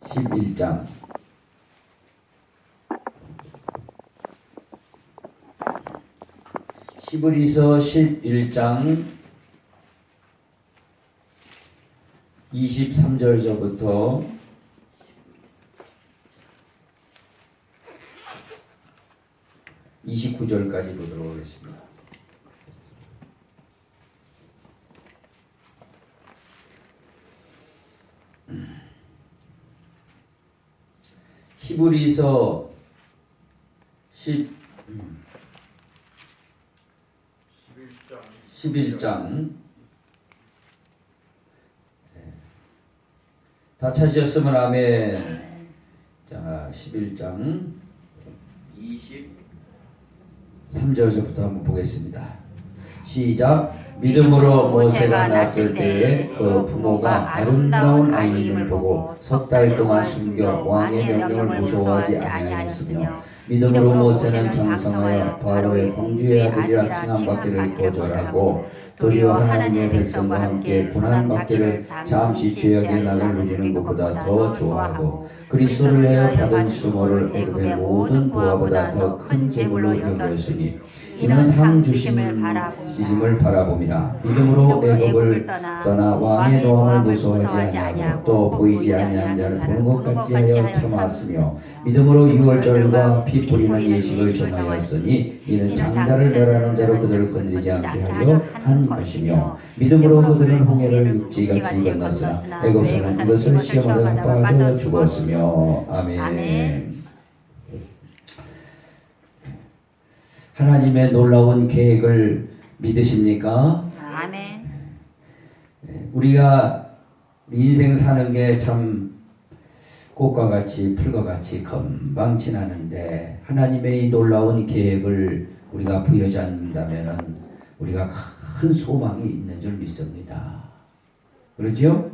11장. 히브리서 11장 23절서부터 29절까지 보도록 하겠습니다. 히브리서 11장 다 찾으셨으면 아멘. 자, 11장 23절부터 한번 보겠습니다. 시작. 믿음으로 모세가 났을 때에 그 부모가 아름다운 아이임을 보고 석 달 동안 숨겨 왕의 명령을 무서워하지 아니하였으며 믿음으로 모세는 장성하여 바로의 공주의 아들이라 칭함받기를 거절하고 도리어 하나님의 백성과 함께 고난받기를 잠시 죄악의 날을 누리는 것보다 더 좋아하고 그리스도를 위하여 받은 수모를 애굽의 모든 부하보다 더 큰 재물로 여겼으니 이는 상 주심을 바라봄이라. 믿음으로 애굽을 떠나 왕의 노함을 무서워하지 아니하고 또 보이지 아니한 자를 보는 것 같이 하여 참았으며 믿음으로 유월절과 피 뿌리는 예식을 정하였으니 이는 장자를 멸하는 자로 그들을 건드리지 않게 하려 한 것이며 믿음으로 그들은 홍해를 육지같이 건넜으나 애굽에서는 그것을 시험하다가 빠져 죽었으며. 아멘. 하나님의 놀라운 계획을 믿으십니까? 아멘. 우리가 인생 사는 게 참 꽃과 같이 풀과 같이 금방 지나는데 하나님의 이 놀라운 계획을 우리가 부여하지 않는다면 우리가 큰 소망이 있는 줄 믿습니다. 그렇죠?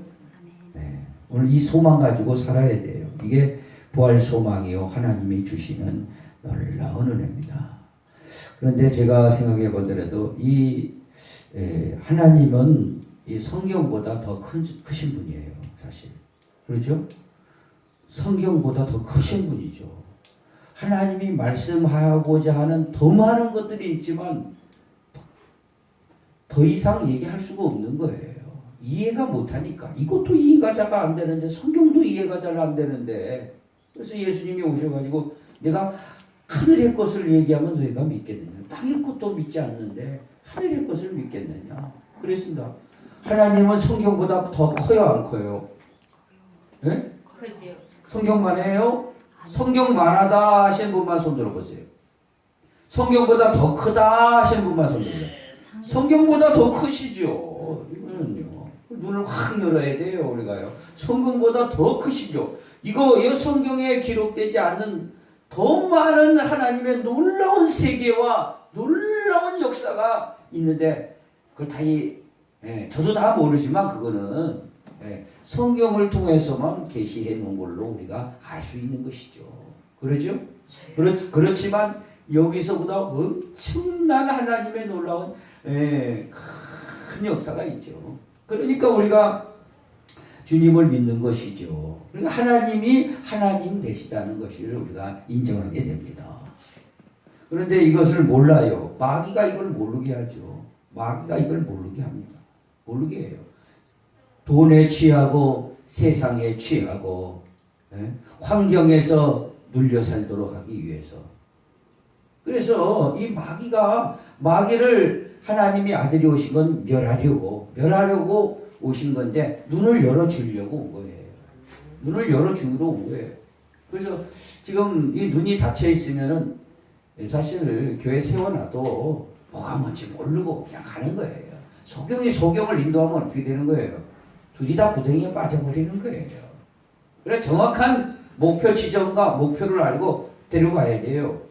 네. 오늘 이 소망 가지고 살아야 돼요. 이게 부활 소망이요 하나님이 주시는 놀라운 은혜입니다. 그런데 제가 생각해 보더라도 이 하나님은 이 성경보다 더 크신 분이에요, 사실. 그렇죠? 성경보다 더 크신 분이죠. 하나님이 말씀하고자 하는 더 많은 것들이 있지만 더 이상 얘기할 수가 없는 거예요. 이해가 못하니까. 이것도 이해가 잘 안 되는데 성경도 이해가 잘 안 되는데 그래서 예수님이 오셔가지고 내가 하늘의 것을 얘기하면 너희가 믿겠느냐. 땅의 것도 믿지 않는데 하늘의 것을 믿겠느냐. 그랬습니다. 하나님은 성경보다 더 커요, 안 커요? 네? 크지요. 성경만 해요? 성경만 하다 하신 분만 손 들어보세요. 성경보다 더 크다 하신 분만 손 들어보세요. 성경보다 더 크시죠. 이거는요. 눈을 확 열어야 돼요, 우리가요. 성경보다 더 크시죠. 이거 성경에 기록되지 않는 더 많은 하나님의 놀라운 세계와 놀라운 역사가 있는데 그걸 다 저도 다 모르지만 그거는 성경을 통해서만 계시해 놓은 걸로 우리가 알 수 있는 것이죠. 그렇죠? 그렇지만 여기서보다 엄청난 하나님의 놀라운 큰 역사가 있죠. 그러니까 우리가 주님을 믿는 것이죠. 그러니까 하나님이 하나님 되시다는 것을 우리가 인정하게 됩니다. 그런데 이것을 몰라요. 마귀가 이걸 모르게 하죠. 마귀가 이걸 모르게 합니다. 모르게 해요. 돈에 취하고 세상에 취하고 환경에서 눌려 살도록 하기 위해서. 그래서 이 마귀를 하나님이 아들이 오신 건 멸하려고 오신 건데 눈을 열어주려고 온 거예요. 눈을 열어주러 온 거예요. 그래서 지금 이 눈이 닫혀 있으면은 사실 교회 세워놔도 뭐가 뭔지 모르고 그냥 가는 거예요. 소경을 인도하면 어떻게 되는 거예요? 둘이 다 구덩이에 빠져버리는 거예요. 그래 정확한 목표 지점과 목표를 알고 데려가야 돼요.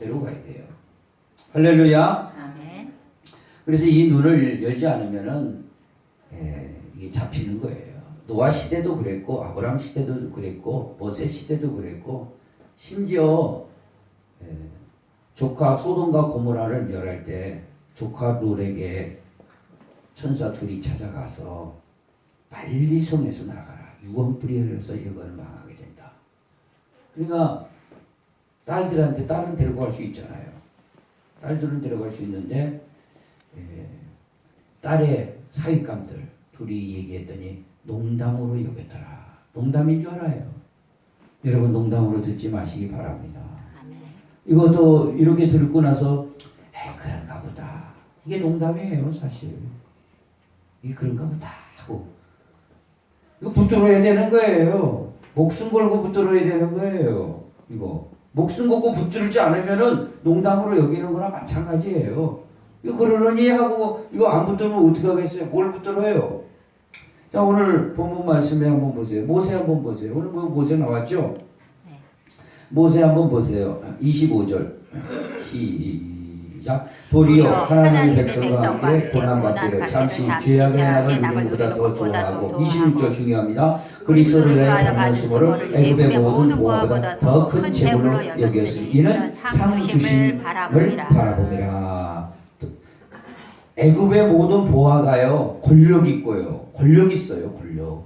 할렐루야. 아멘. 그래서 이 눈을 열지 않으면은 이게 잡히는 거예요. 노아 시대도 그랬고 아브라함 시대도 그랬고 모세 시대도 그랬고 심지어 조카 소돔과 고모라를 멸할 때 조카 롯에게 천사 둘이 찾아가서 빨리 성에서 나가라. 유언 뿌리를 해서 여건을 망하게 된다. 그러니까 딸들한테 딸은 데리고 갈 수 있잖아요. 딸들은 데려갈 수 있는데 딸의 사윗감들 둘이 얘기했더니 농담으로 여겼더라. 농담인 줄 알아요. 여러분 농담으로 듣지 마시기 바랍니다. 이것도 이렇게 듣고 나서 그런가 보다. 이게 농담이에요 사실. 이게 그런가 보다 하고 이거 붙들어야 되는 거예요. 목숨 걸고 붙들어야 되는 거예요. 이거 목숨 걸고 붙들지 않으면은 농담으로 여기는 거나 마찬가지예요. 이거 그러려니 하고 이거 안 붙들면 어떻게 하겠어요? 뭘 붙들어요? 자, 오늘 본문 말씀에 한번 보세요. 모세 한번 보세요. 오늘 뭐 모세 나왔죠? 네. 모세 한번 보세요. 25절 시작. 도리어 하나님의 백성과 함께 고난받기를 잠시 죄악의 낙을 누리는 것보다 더 좋아하고 26절 중요합니다. 그리스도를 위하여 받는 수고를 애굽의 모든 보화보다 더 큰 재물로 여겼으니 이는 상 주심을 바라봄이라. 애굽의 모든 보화가요 권력 있고요. 권력 있어요. 권력.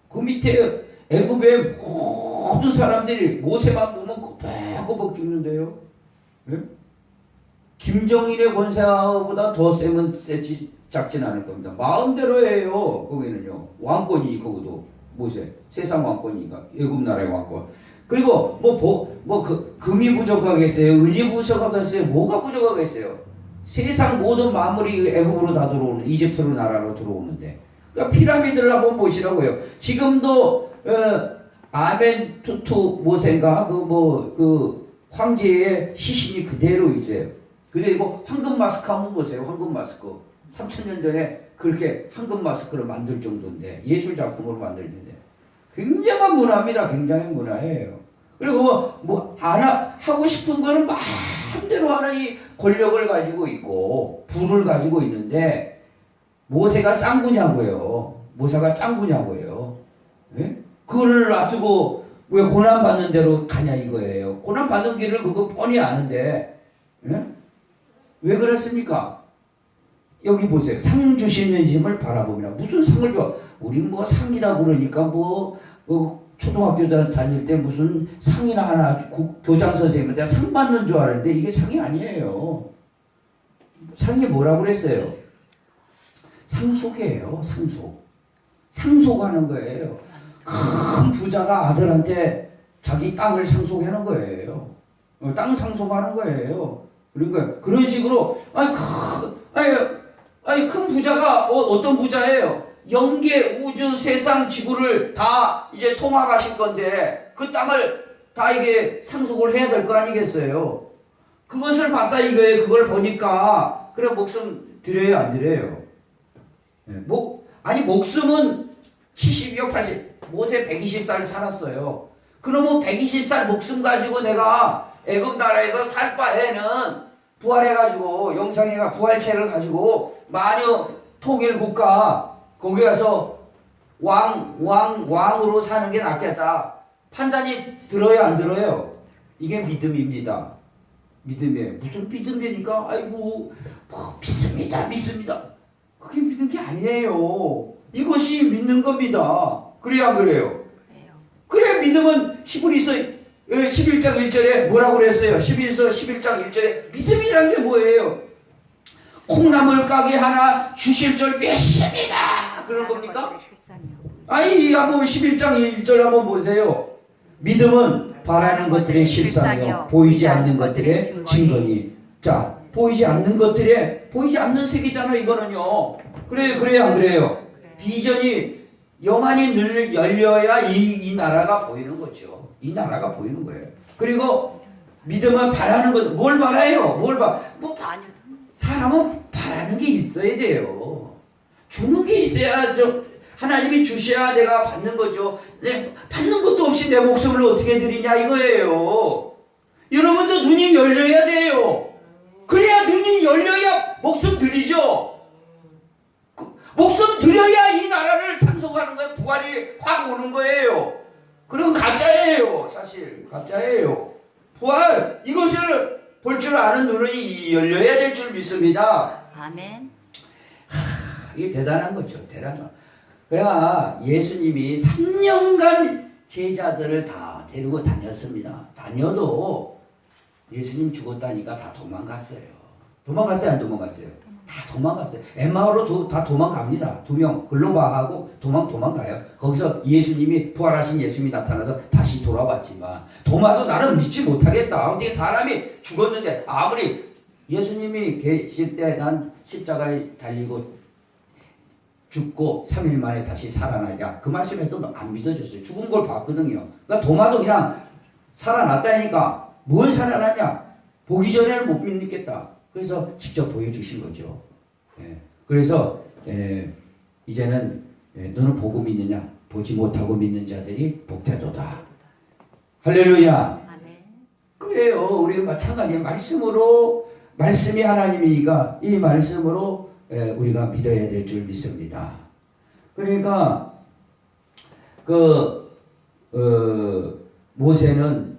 그 밑에 애굽의 모든 사람들이 모세만 보면 꼬박꼬박 죽는데요. 예? 김정일의 권세보다 더 세면 작진 않을 겁니다. 마음대로 해요. 거기는요. 왕권이 거기도 모세 세상 왕권이니까 애굽 나라의 왕권. 그리고 금이 부족하겠어요? 은이 부족하겠어요? 뭐가 부족하겠어요? 세상 모든 만물이 애굽으로 다 들어오는 이집트로 나라로 들어오는데 그러니까 피라미드를 한번 보시라고요. 지금도 아멘 투투 모세인가 그 황제의 시신이 그대로 이제 그리고 황금 마스크 한번 보세요. 황금 마스크 3000년 전에 그렇게 황금 마스크를 만들 정도인데 예술 작품으로 만들는데 굉장한 문화입니다. 굉장히 문화예요. 그리고 하고 싶은 거는 마음대로 하는 이 권력을 가지고 있고 부를 가지고 있는데 모세가 짱구냐고요. 모세가 짱구냐고요. 예? 그걸 놔두고 왜 고난 받는 대로 가냐 이거예요. 고난 받는 길을 그거 뻔히 아는데 예? 왜 그랬습니까? 여기 보세요. 상 주시는 힘을 바라봅니다. 무슨 상을 줘? 우리 상이라고 그러니까 초등학교 다닐 때 무슨 상이나 하나 교장 선생님한테 상 받는 줄 알았는데 이게 상이 아니에요. 상이 뭐라고 그랬어요? 상속이에요. 상속하는 거예요. 큰 부자가 아들한테 자기 땅을 상속하는 거예요. 땅 상속하는 거예요. 그러니까 그런 식으로 큰 부자가 어떤 부자예요? 영계, 우주, 세상, 지구를 다 이제 통합하신 건데 그 땅을 다 이게 상속을 해야 될 거 아니겠어요? 그것을 봤다 이거예요. 그걸 보니까 그래 목숨 드려요 안 드려요? 네, 목숨은 70이요 80 모세 120살 살았어요. 그러면 120살 목숨 가지고 내가 애굽 나라에서 살 바에는 부활해가지고 영상회가 부활체를 가지고 만유 통일 국가 거기 가서 왕으로 사는 게 낫겠다. 판단이 들어요 안 들어요? 이게 믿음입니다. 믿음이에요. 무슨 믿음이니까 아이고 믿습니다. 그게 믿는 게 아니에요. 이것이 믿는 겁니다. 그래야 안 그래요? 그래 믿음은 히브리서 11장 1절에 뭐라고 그랬어요? 11장 1절에 믿음이란 게 뭐예요? 콩나물 가게 하나 주실 줄 믿습니다. 그런 겁니까? 한번 11장 1절 한번 보세요. 믿음은 바라는 것들의 실상이요 보이지 않는 것들의 증거니. 자, 보이지 않는 세계잖아 이거는요. 그래요 안 그래요? 비전이 영안이 늘 열려야 이 나라가 보이는 거죠. 이 나라가 보이는 거예요. 그리고 믿음은 바라는 것, 뭘 바라요? 사람은 바라는 게 있어야 돼요. 주는 게 있어야 하나님이 주셔야 내가 받는 거죠. 받는 것도 없이 내 목숨을 어떻게 드리냐 이거예요. 여러분도 눈이 열려야 돼요. 그래야 눈이 열려야 목숨 드리죠. 목숨 드려야 이 나라를 상속하는 거예요. 부활이 확 오는 거예요. 그건 가짜예요. 사실 가짜예요. 부활 이것을 볼 줄 아는 눈이 열려야 될 줄 믿습니다. 아멘. 이게 대단한 거죠. 대단한 거. 그러나 예수님이 3년간 제자들을 다 데리고 다녔습니다. 다녀도 예수님 죽었다니까 다 도망갔어요. 도망갔어요? 안 도망갔어요? 다 도망갔어요. 엠마오로 다 도망갑니다. 2명 글로바하고 도망가요. 거기서 예수님이 부활하신 예수님이 나타나서 다시 돌아왔지만 도마도 나는 믿지 못하겠다. 어떻게 사람이 죽었는데 아무리 예수님이 계실 때 난 십자가에 달리고 죽고 3일 만에 다시 살아나냐 그 말씀에도 안 믿어졌어요. 죽은 걸 봤거든요. 그러니까 도마도 그냥 살아났다니까 뭘 살아나냐 보기 전에는 못 믿겠다. 그래서 직접 보여주신 거죠. 예. 그래서 이제는 너는 보고 믿느냐 보지 못하고 믿는 자들이 복되도다. 할렐루야. 그래요. 우리 마찬가지예요. 말씀이 하나님이니까 이 말씀으로 우리가 믿어야 될 줄 믿습니다. 그러니까 모세는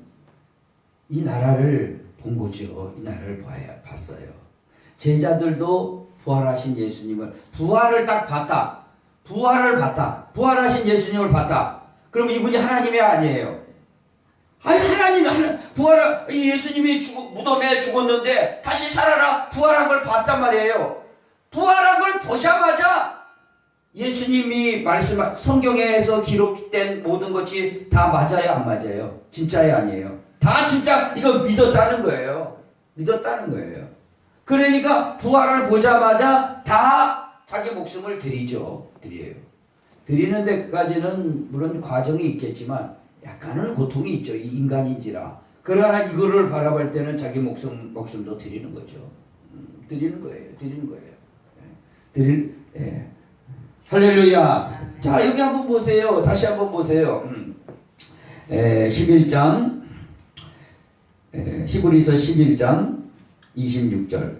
이 나라를 본 거죠. 이 나라를 봤어요. 제자들도 부활하신 예수님을 부활을 딱 봤다. 부활하신 예수님을 봤다. 그럼 이분이 하나님이 아니에요. 아니 이 예수님이 무덤에 죽었는데 다시 살아나 부활한 걸 봤단 말이에요. 부활한 걸 보자마자 예수님이 성경에서 기록된 모든 것이 다 맞아요, 안 맞아요? 진짜예요, 아니에요? 다 진짜 이거 믿었다는 거예요. 그러니까 부활을 보자마자 다 자기 목숨을 드려요. 드리는 데까지는 물론 과정이 있겠지만 약간은 고통이 있죠. 이 인간인지라. 그러나 이거를 바라볼 때는 자기 목숨도 드리는 거죠. 드리는 거예요. 할렐루야. 자, 여기 한번 보세요. 다시 한번 보세요. 11장 히브리서 11장 26절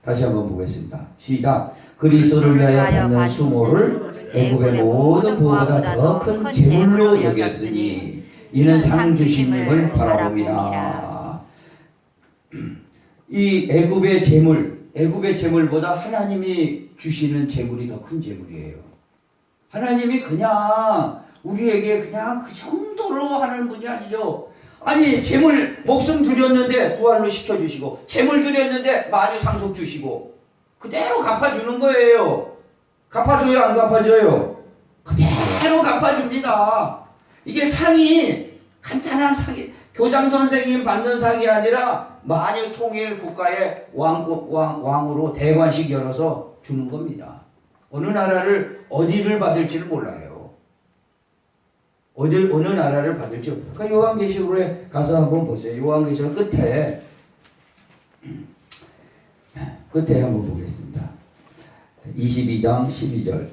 다시 한번 보겠습니다. 시작. 그리스도를 위하여 받는 수모를 애굽의 모든 보호보다 더 큰 재물로 여겼으니 이는 상 주심을 바라봅니다. 이 애굽의 재물보다 하나님이 주시는 재물이 더 큰 재물이에요. 하나님이 그냥 우리에게 그냥 그 정도로 하는 분이 아니죠. 아니 목숨 드렸는데 부활로 시켜주시고 재물 드렸는데 만유 상속 주시고 그대로 갚아주는 거예요. 갚아줘요, 안 갚아줘요? 그대로 갚아줍니다. 이게 상이 간단한 상이 교장 선생님 받는 상이 아니라 만유 통일 국가의 왕으로 대관식 열어서 주는 겁니다. 어느 나라를 어디를 받을지를 몰라요. 어느 나라를 받을지. 그러니까 요한계시록에 가서 한번 보세요. 요한계시록 끝에 한번 보겠습니다. 22장 12절.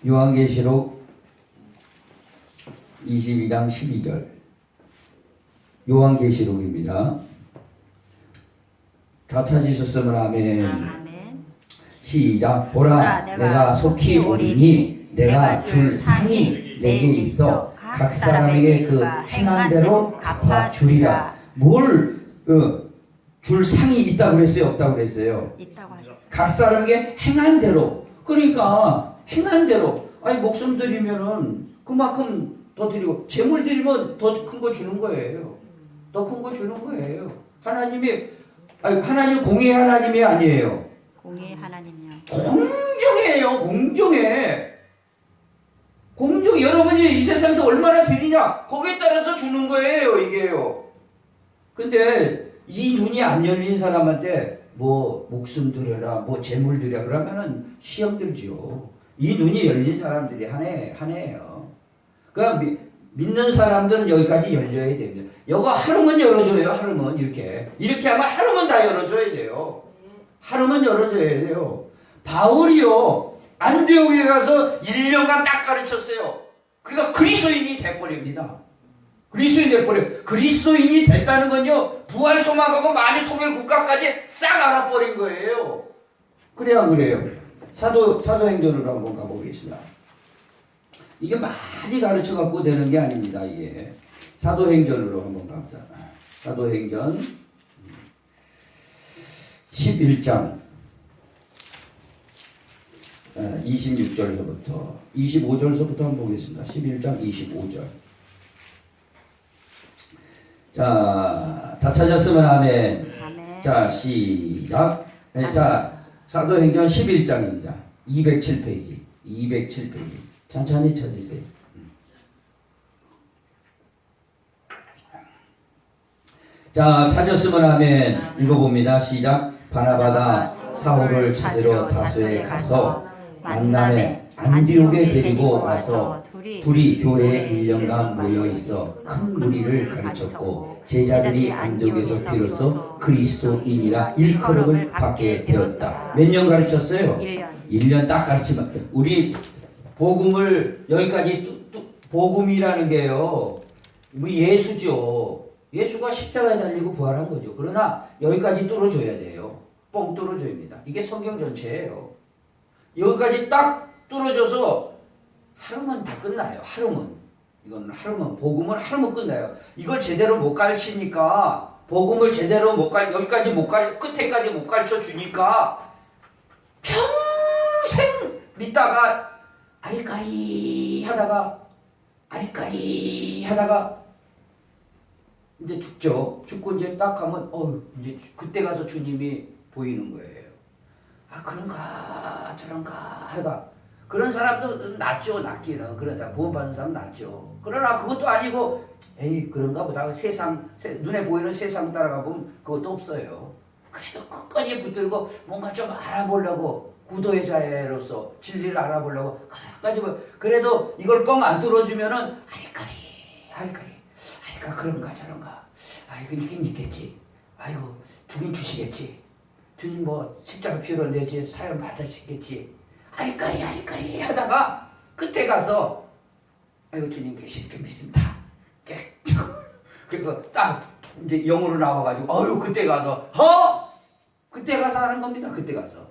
요한계시록 22장 12절. 요한계시록입니다. 다 찾으셨으면 아멘. 시작. 보라 내가 속히 오리니 내가 줄 상이 내게 있어 각 사람에게 그 행한 대로 갚아주리라. 뭘 줄 상이 있다고 그랬어요? 없다고 그랬어요? 있다고 하셨어요. 각 사람에게 행한 대로. 그러니까 행한 대로. 아니 목숨 드리면은 그만큼 더 드리고 재물 드리면 더 큰 거 주는 거예요. 더 큰 거 주는 거예요. 하나님 공의 하나님이 아니에요. 공의 하나님이요. 공정해요. 공정. 여러분이 이 세상에서 얼마나 드리냐 거기에 따라서 주는 거예요. 이게요. 근데 이 눈이 안 열린 사람한테 뭐 목숨 드려라 뭐 재물 드려 그러면은 시험 들죠. 이 눈이 열린 사람들이 하네요. 그러니까 믿는 사람들은 여기까지 열려야 됩니다. 이거 하루만 열어줘요. 하루만 이렇게 하면 하루만 다 열어줘야 돼요. 하루만 열어줘야 돼요. 바울이요 안디옥에 가서 1년간 딱 가르쳤어요. 그러니까 그리스도인이 돼버립니다. 그리스도인이 됐다는 건요 부활 소망하고 만유 통일 국가까지 싹 알아버린 거예요. 그래야 안 그래요? 사도행전으로 한번 가보겠습니다. 이게 많이 가르쳐 갖고 되는 게 아닙니다. 이게 사도행전으로 한번 가보자. 사도행전 11장 26절서부터 25절서부터 한번 보겠습니다. 11장 25절. 자, 다 찾았으면 아멘. 아멘. 자, 시작. 자, 사도행전 11장입니다. 207페이지. 207페이지. 천천히 찾으세요. 자, 찾았으면 아멘. 읽어봅니다. 시작. 바나바가 사울을 찾으러 다소에 가서 만남에 안디옥에 데리고 와서 둘이 교회에 1년간 모여 있어 큰 무리를 가르쳤고 제자들이 안디옥에서 비로소 그리스도인이라 일컬음을 받게 되었다. 몇 년 가르쳤어요? 1년 딱 가르치면 우리 복음을 여기까지 복음이라는 게요. 뭐 예수죠. 예수가 십자가에 달리고 부활한 거죠. 그러나 여기까지 뚫어줘야 돼요. 뻥 뚫어줘야 합니다. 이게 성경 전체예요. 여기까지 딱 뚫어줘서 하루면 다 끝나요. 하루면. 이건 하루면, 복음을 하루면 끝나요. 이걸 제대로 못 가르치니까, 복음을 제대로 여기까지 끝에까지 못 가르쳐 주니까, 평생 믿다가, 아리까리 하다가, 이제 죽죠. 죽고 이제 딱 가면, 이제 그때 가서 주님이 보이는 거예요. 아, 그런가, 저런가, 해가. 그런 사람도 낫죠, 낫기는. 그런 사람, 구원받는 사람 낫죠. 그러나 그것도 아니고, 에이, 그런가 보다. 눈에 보이는 세상 따라가 보면 그것도 없어요. 그래도 끝까지 붙들고 뭔가 좀 알아보려고, 구도의 자로서 진리를 알아보려고, 끝까지 그래도 이걸 뻥 안 뚫어주면은, 아리까리, 그런가, 저런가. 아이고, 있긴 있겠지. 아이고, 주긴 주시겠지. 주님 뭐 십자가 피로 내지 사연 받으시겠지. 아리까리 하다가 끝에 가서 아이고 주님 계실 줄 믿습니다. 그래서 딱 이제 영으로 나와가지고 어휴 그때 가서 그때 가서 하는 겁니다. 그때 가서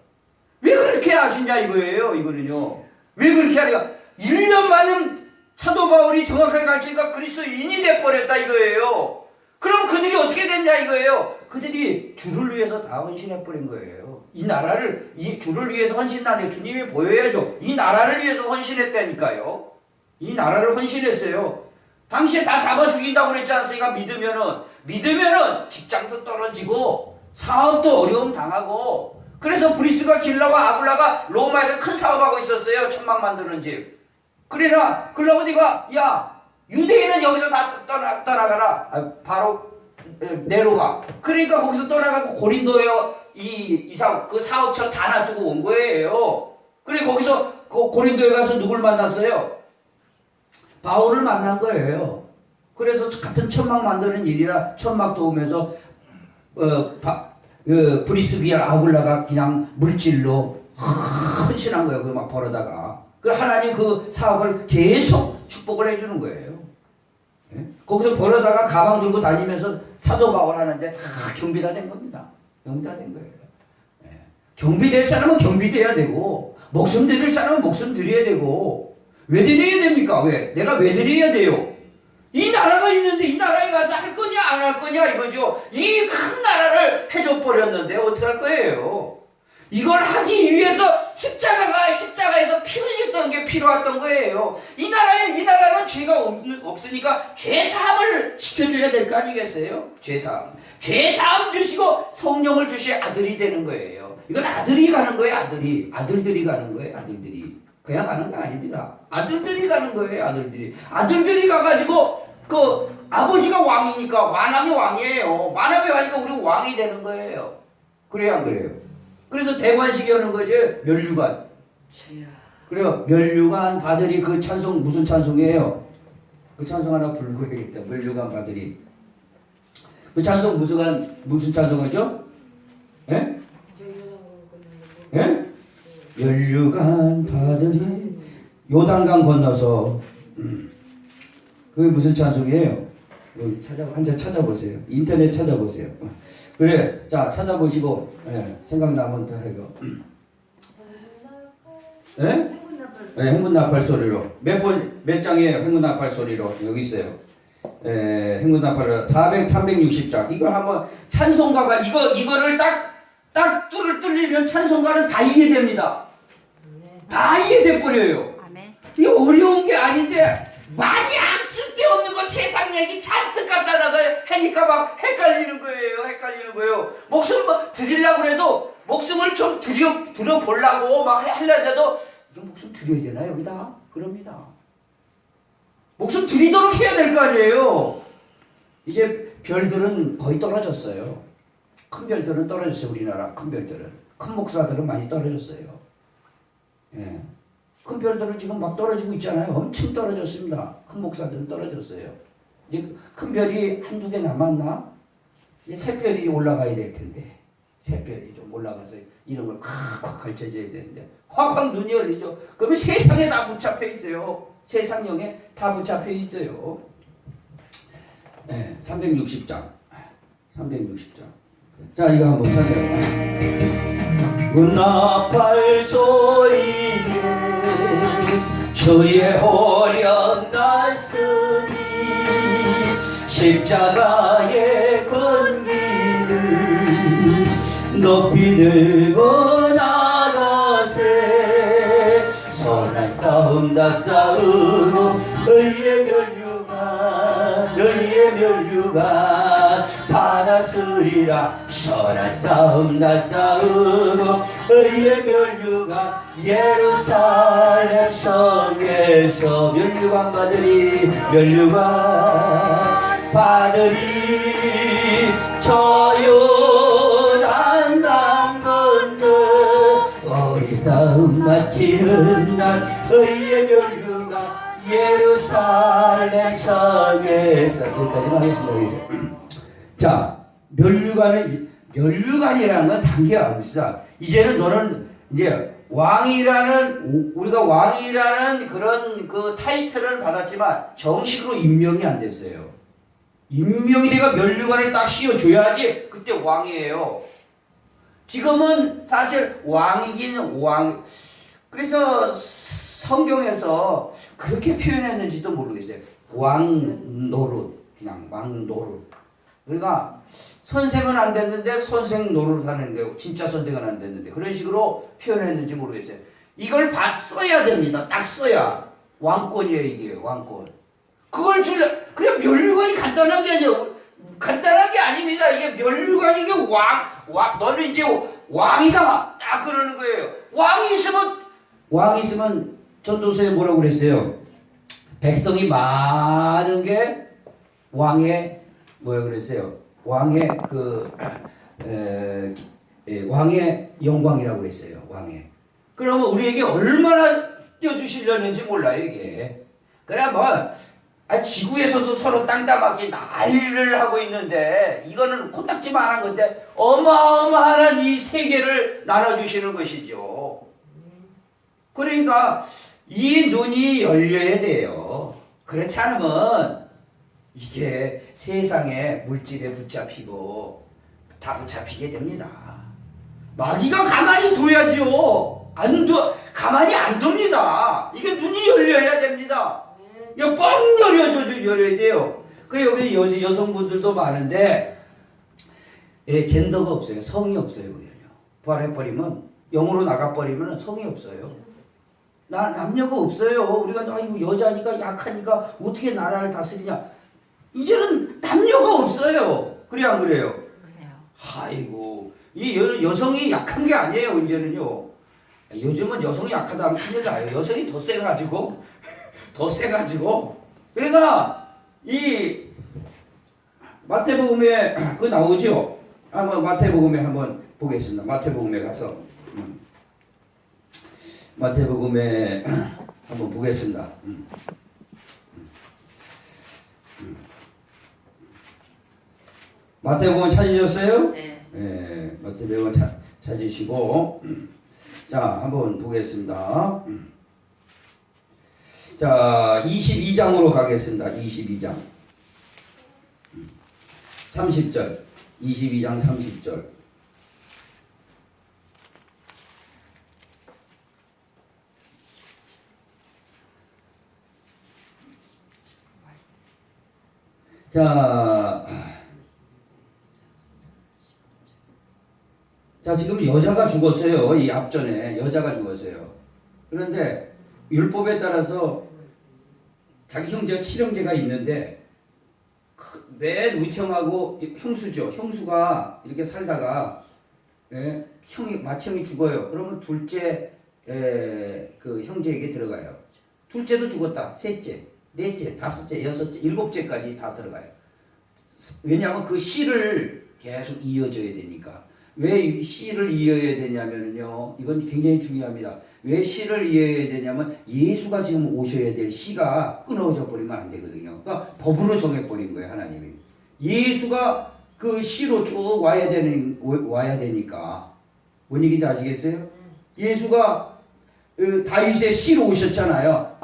왜 그렇게 하시냐 이거예요. 이거는요. 왜 그렇게 하냐. 1년 만에 사도 바울이 정확하게 가르치니까 그리스도인이 돼버렸다 이거예요. 그럼 그들이 어떻게 됐냐 이거예요. 그들이 주를 위해서 다 헌신해버린 거예요. 이 나라를 이 주를 위해서 헌신하네. 주님이 보여야죠. 이 나라를 위해서 헌신했다니까요. 이 나라를 헌신했어요. 당시에 다 잡아 죽인다고 그랬지 않습니까? 믿으면은 직장도 떨어지고 사업도 어려움 당하고 그래서 브리스가 길라와 아굴라가 로마에서 큰 사업하고 있었어요. 천막 만드는 집. 그러나 글라우디가 야 유대인은 여기서 다 떠나가라. 바로 네로가. 그러니까 거기서 떠나가고 고린도에 그 사업처 다 놔두고 온 거예요. 그래 거기서 고린도에 가서 누굴 만났어요? 바울을 만난 거예요. 그래서 같은 천막 만드는 일이라 천막 도우면서 브리스기아 아굴라가 그냥 물질로 헌신한 거예요. 그 막 벌어다가. 그 하나님 그 사업을 계속 축복을 해주는 거예요. 예? 거기서 벌어다가 가방 들고 다니면서 사도 바울 하는데 다 경비다 된 겁니다. 경비다 된 거예요. 예. 경비될 사람은 경비돼야 되고 목숨 드릴 사람은 목숨 드려야 되고 왜 드려야 됩니까? 왜? 내가 왜 드려야 돼요? 이 나라가 있는데 이 나라에 가서 할 거냐 안 할 거냐 이거죠. 이 큰 나라를 해줘 버렸는데 어떻게 할 거예요? 이걸 하기 위해서 십자가에서 피 흘렸던 게 필요했던 거예요. 이 나라는 죄가 없으니까 죄사함을 시켜줘야 될 거 아니겠어요? 죄사함 주시고 성령을 주셔야 아들이 되는 거예요. 이건 아들이 가는 거예요. 아들들이 가는 거예요. 아들들이 그냥 가는 거 아닙니다. 아들들이 가는 거예요. 아들들이 가가지고 그 아버지가 왕이니까 만왕의 왕이에요. 만왕의 왕이니까 우리 왕이 되는 거예요. 그래야 안 그래요? 그래서 대관식이 하는 거지. 면류관. 그래요. 면류관 바들이 그 찬송 무슨 찬송이에요? 그 찬송 하나 부르고 해야겠다. 면류관 바들이. 그 찬송 무슨 찬송이죠? 예? 예? 면류관 바들이 요단강 건너서 그게 무슨 찬송이에요? 여기 한자 찾아보세요. 인터넷 찾아보세요. 그래, 자 찾아보시고 생각나면 더 해요. 예? 행군나팔 소리로 몇 장이에요? 행군나팔 소리로 여기 있어요. 행군나팔 360장. 이걸 한번 찬송가가 이거를 딱 뚫리면 찬송가는 다 이해됩니다. 다 이해돼 버려요. 아멘. 이게 어려운 게 아닌데 마냥 쓸데없는 거 세상 얘기 잔뜩 갖다다가 하니까 막 헷갈리는 거예요. 목숨 뭐 드리려고 그래도 목숨을 좀 드려보려고 막 하려는데도 이거 목숨 드려야 되나 여기다? 그럽니다. 목숨 드리도록 해야 될 거 아니에요. 이게 별들은 거의 떨어졌어요. 큰 별들은 떨어졌어요. 우리나라 큰 별들은. 큰 목사들은 많이 떨어졌어요. 예. 큰 별들은 지금 막 떨어지고 있잖아요. 엄청 떨어졌습니다. 큰 목사들은 떨어졌어요. 이제 큰 별이 한두 개 남았나? 이제 새 별이 올라가야 될 텐데. 새 별이 좀 올라가서 이런 걸 콱콱 가르쳐줘야 되는데. 확확 눈이 열리죠. 그러면 세상에 다 붙잡혀 있어요. 세상령에 다 붙잡혀 있어요. 네, 360장. 360장. 자, 이거 한번 찾아요. 나팔 소리에 주의 호령 났으니 십자가의 근기를 높이 들고 나가세. 선한 싸움 다 싸우고 의의 멸류가 받았으리라. 선한 싸움 다 싸우고 의의 멸류가 예루살렘 성에서 멸류관 받으리 저요단 강 건너 우리 싸움 마치는 날 의의 멸류가 예루살렘 성에서. 여기까지만 하겠습니다. 자, 멸류관이라는 건 단계가 아닙니다. 이제는 너는 이제 우리가 왕이라는 그런 그 타이틀을 받았지만 정식으로 임명이 안 됐어요. 임명이 내가 멸류관에 딱 씌워줘야지 그때 왕이에요. 지금은 사실 왕이긴 왕. 그래서 성경에서 그렇게 표현했는지도 모르겠어요. 왕노릇, 그냥 왕노릇. 그러니까 선생은 안 됐는데 선생 노릇 하는데 진짜 선생은 안 됐는데 그런 식으로 표현했는지 모르겠어요. 이걸 써야 됩니다. 딱 써야 왕권이에요. 이게 왕권. 그걸 그냥 멸류관이 간단한 게 아니라 간단한 게 아닙니다. 이게 멸류관이 이게 너는 이제 왕이다 딱 그러는 거예요. 왕이 있으면 전도서에 뭐라고 그랬어요? 백성이 많은 게 왕의 그랬어요? 왕의 왕의 영광이라고 그랬어요. 왕의. 그러면 우리에게 얼마나 띄워주시려는지 몰라요, 이게. 그래, 지구에서도 서로 땅따먹기 난리를 하고 있는데, 이거는 코딱지만한 건데, 어마어마한 이 세계를 나눠주시는 것이죠. 그러니까, 이 눈이 열려야 돼요. 그렇지 않으면, 이게 세상에 물질에 붙잡히고 다 붙잡히게 됩니다. 마귀가 가만히 둬야지요. 가만히 안 둡니다. 이게 눈이 열려야 됩니다. 이거 뻥 열려야 돼요. 그래 여기 여성분들도 많은데 젠더가 없어요. 성이 없어요. 부활해버리면 영으로 나가버리면 성이 없어요. 남녀가 없어요. 우리가 여자니까 약하니까 어떻게 나라를 다스리냐. 이제는 남녀가 없어요. 그래 안 그래요? 그래요. 아이고 이 여성이 약한 게 아니에요. 이제는요. 요즘은 여성이 약하다 하면 큰일 나요. 여성이 더 세가지고 그러니까 이 마태복음에 그 나오죠. 한번 마태복음에 한번 보겠습니다. 마태복음에 가서 마태복음에 한번 보겠습니다. 마태복음 찾으셨어요? 네. 네, 마태복음 찾으시고 자 한번 보겠습니다. 자 22장으로 가겠습니다. 22장 30절 22장 30절 자 지금 여자가 죽었어요. 이 앞전에 여자가 죽었어요. 그런데 율법에 따라서 자기 형제가 칠형제가 있는데 맨 윗형하고 형수죠. 형수가 이렇게 살다가 맏형이 죽어요. 그러면 둘째 그 형제에게 들어가요. 둘째도 죽었다. 셋째, 넷째, 다섯째, 여섯째, 일곱째까지 다 들어가요. 왜냐하면 그 씨를 계속 이어져야 되니까. 왜 씨를 이어야 되냐면요. 이건 굉장히 중요합니다. 왜 씨를 이어야 되냐면 예수가 지금 오셔야 될 씨가 끊어져 버리면 안 되거든요. 그러니까 법으로 정해버린 거예요. 하나님이. 예수가 그 씨로 쭉 와야 되니까. 뭔 얘기인지 아시겠어요? 예수가 다윗의 씨로 오셨잖아요.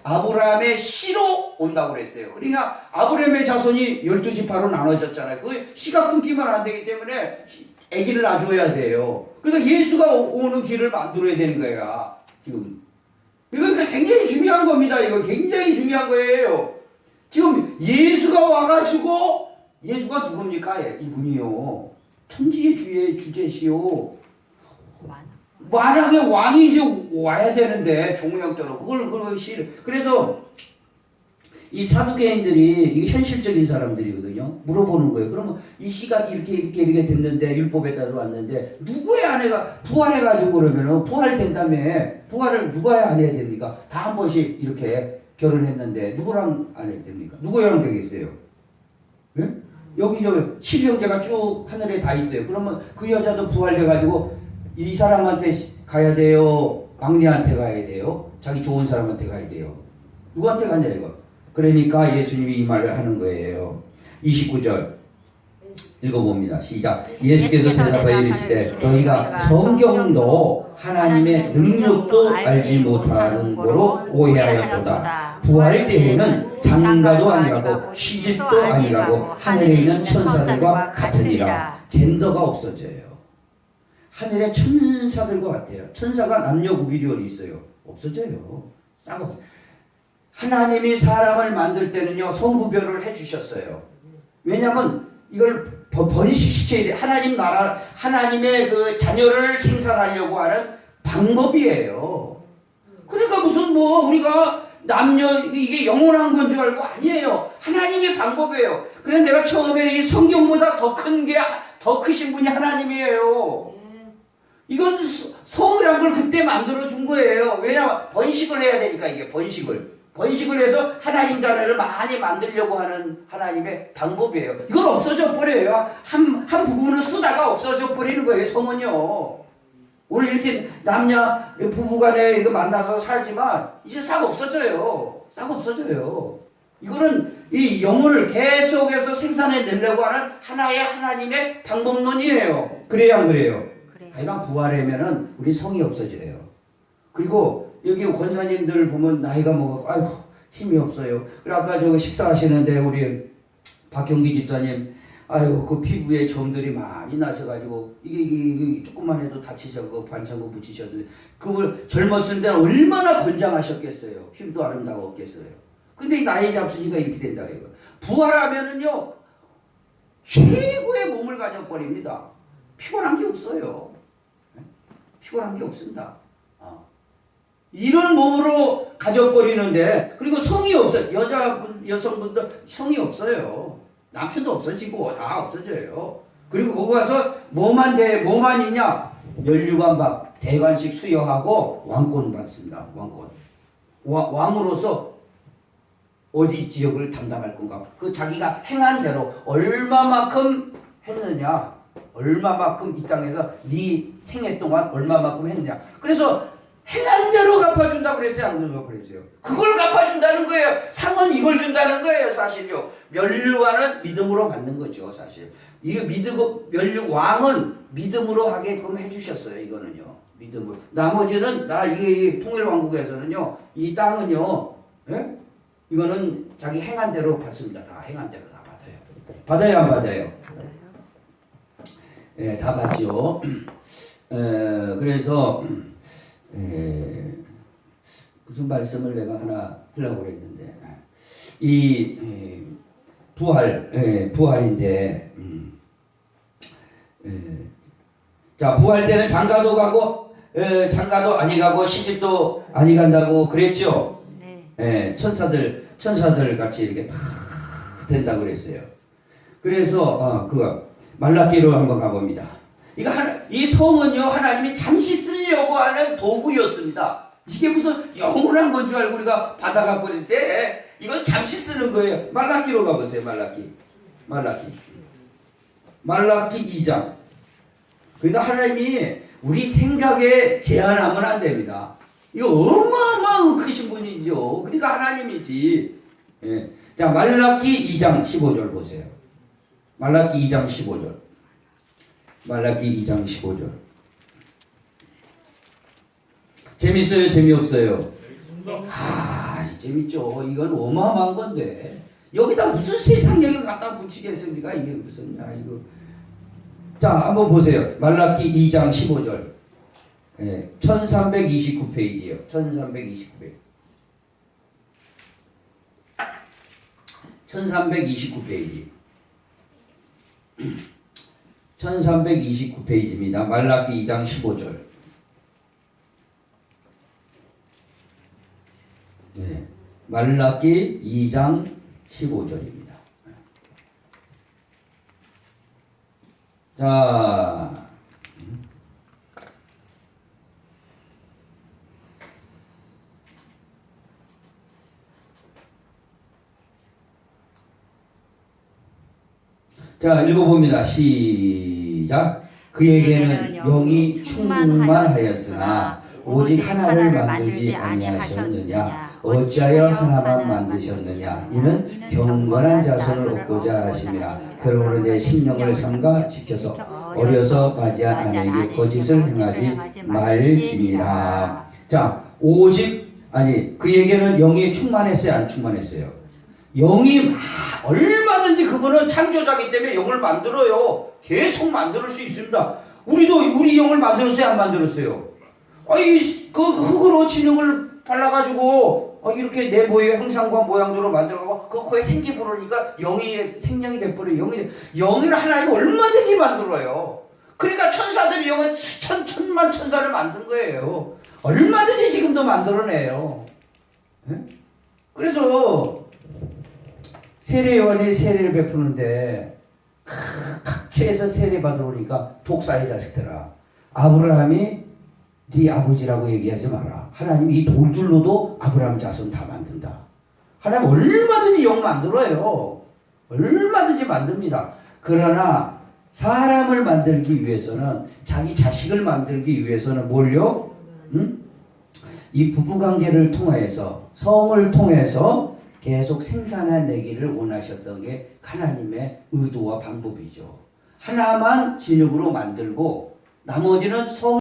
아브라함의 씨로 온다고 그랬어요. 그러니까 아브라함의 자손이 12지파로 나눠졌잖아요. 그 씨가 끊기면 안 되기 때문에 아기를 낳아줘야 돼요. 그러니까 예수가 오는 길을 만들어야 되는 거야. 지금 이거 굉장히 중요한 겁니다. 이거 굉장히 중요한 거예요. 지금 예수가 와가지고 예수가 누굽니까? 이분이요. 천지의 주의 주제시요. 만약에 왕이 이제 와야 되는데 종령대로 그걸 그래서 이 사두개인들이 이게 현실적인 사람들이거든요. 물어보는 거예요. 그러면 이 씨가 이렇게 됐는데 율법에 따라 왔는데 누구의 아내가 부활해가지고 그러면은 부활된다며 부활을 누가 안 해야 됩니까? 다 한 번씩 이렇게 결혼했는데 누구랑 안 해야 됩니까? 누구랑 되겠어요? 예? 여기 저 칠형제가 쭉 하늘에 다 있어요. 그러면 그 여자도 부활돼가지고 이 사람한테 가야 돼요? 막내한테 가야 돼요? 자기 좋은 사람한테 가야 돼요? 누구한테 가냐 이거? 그러니까 예수님이 이 말을 하는 거예요. 29절 읽어봅니다. 시작. 예수께서 대답하여 이르시되 너희가 성경도 하나님의 능력도 알지 못하는 거로 오해하였도다. 부활의 때에는 장가도 아니하고 시집도 아니하고 하늘에 있는 천사들과 같으니라. 젠더가 없어져요. 하늘의 천사들과 같아요. 천사가 남녀 구별이 어디 있어요? 없어져요. 싹 없어요. 하나님이 사람을 만들 때는요, 성구별을 해주셨어요. 왜냐하면 이걸 번식시켜야 돼. 하나님 나라, 하나님의 그 자녀를 생산하려고 하는 방법이에요. 그러니까 무슨 우리가 남녀, 이게 영원한 건 줄 알고 아니에요. 하나님의 방법이에요. 그래서 내가 처음에 이 성경보다 더 크신 분이 하나님이에요. 이건 성이란 걸 그때 만들어준 거예요. 왜냐하면 번식을 해야 되니까 이게 번식을 해서 하나님 자녀를 많이 만들려고 하는 하나님의 방법이에요. 이건 없어져 버려요. 한 부분을 쓰다가 없어져 버리는 거예요. 성은요. 오늘 이렇게 남녀 부부간에 이거 만나서 살지만 이제 싹 없어져요. 이거는 이 영혼을 계속해서 생산해 내려고 하는 하나의 하나님의 방법론이에요. 그래요, 안 그래요? 하여간 부활하면은 우리 성이 없어져요. 그리고 여기 권사님들 보면 나이가 먹었고 아이고 힘이 없어요. 그리고 아까 저 식사하시는데 우리 박경기 집사님 아유 그 피부에 점들이 많이 나셔가지고 이게 조금만 해도 다치셔고 반창고 붙이셨는데 그걸 젊었을 때는 얼마나 건장하셨겠어요. 피부도 아름다웠겠어요. 근데 나이 잡수니까 이렇게 된다 이거. 부활하면은요 최고의 몸을 가져버립니다. 피곤한 게 없어요. 피곤한 게 없습니다. 이런 몸으로 가져버리는데 그리고 성이 없어요. 여성분도 성이 없어요. 남편도 없어지고 다 없어져요. 그리고 거기 가서 뭐만 있냐? 면류관박 대관식 수여하고 왕권 받습니다. 왕으로서 어디 지역을 담당할 건가? 그 자기가 행한 대로 얼마만큼 했느냐? 얼마만큼 이 땅에서 네 생애 동안 얼마만큼 했느냐? 그래서 행한 대로 갚아준다고 그랬어요? 안 갚아줬어요? 그걸 갚아준다는 거예요. 상은 이걸 준다는 거예요. 사실요. 면류관은 믿음으로 받는 거죠. 사실. 이거 왕은 믿음으로 하게끔 해주셨어요. 이거는요. 믿음으로. 나머지는 이 통일왕국에서는요. 이 땅은요. 예? 이거는 자기 행한 대로 받습니다. 다 행한 대로 다 받아요. 받아요, 안 받아요? 예, 다 받죠. 그래서 무슨 말씀을 내가 하나 하려고 그랬는데 부활인데 자 부활 때는 장가도 가고 장가도 아니 가고 시집도 아니 간다고 그랬죠. 네. 예, 천사들 같이 이렇게 다 된다고 그랬어요. 그래서 그거 말라기로 한번 가봅니다. 이 성은요 하나님이 잠시 쓰려고 하는 도구였습니다. 이게 무슨 영원한 건 줄 알고 우리가 받아가 버릴 때 이건 잠시 쓰는 거예요. 말라기로 가보세요. 말라기 2장. 그러니까 하나님이 우리 생각에 제한하면 안 됩니다. 이거 어마어마한 크신 분이죠. 그러니까 하나님이지. 예. 자, 말라기 2장 15절 보세요. 말라기 2장 15절. 말라기 2장 15절. 재밌어요? 재미없어요? 재밌죠. 이건 어마어마한 건데 여기다 무슨 세상 얘기를 갖다 붙이겠습니까? 이게 무슨 이거. 자, 한번 보세요. 말라기 2장 15절. 1329페이지요. 1329페이지. 1329페이지. 1329페이지입니다. 말라기 2장 15절. 네. 말라기 2장 15절입니다. 자, 읽어봅니다. 시작. 그에게는 영이 충만하였으나 오직 하나를 만들지 아니하셨느냐? 어찌하여 하나만 만드셨느냐? 이는 경건한 자손을 얻고자 하심이라. 그러므로 내 심령을 삼가 지켜서 어려서 맞이한 아내에게 거짓을 행하지 말지니라. 자, 오직 그에게는 영이 충만했어요? 안 충만했어요? 영이 얼마든지 그분은 창조자이기 때문에 영을 만들어요. 계속 만들 수 있습니다. 우리도 우리 영을 만들었어요? 안 만들었어요? 그 흙으로 진흙을 발라가지고 이렇게 내 모의 형상과 모양대로 만들어가고 그 코에 생기 부르니까 영이 생명이 돼버려요. 영을 하나님 얼마든지 만들어요. 그러니까 천사들이 영을 천만 천사를 만든 거예요. 얼마든지 지금도 만들어내요. 네? 그래서 세례요한이 세례를 베푸는데 각처에서 세례 받으러 오니까 독사의 자식들아, 아브라함이 네 아버지라고 얘기하지 마라. 하나님이 이 돌들로도 아브라함 자손 다 만든다. 하나님 얼마든지 영 만들어요. 얼마든지 만듭니다. 그러나 사람을 만들기 위해서는, 자기 자식을 만들기 위해서는 뭘요? 이 부부관계를 통해서, 성을 통해서 계속 생산해내기를 원하셨던 게 하나님의 의도와 방법이죠. 하나만 진흙으로 만들고 나머지는 성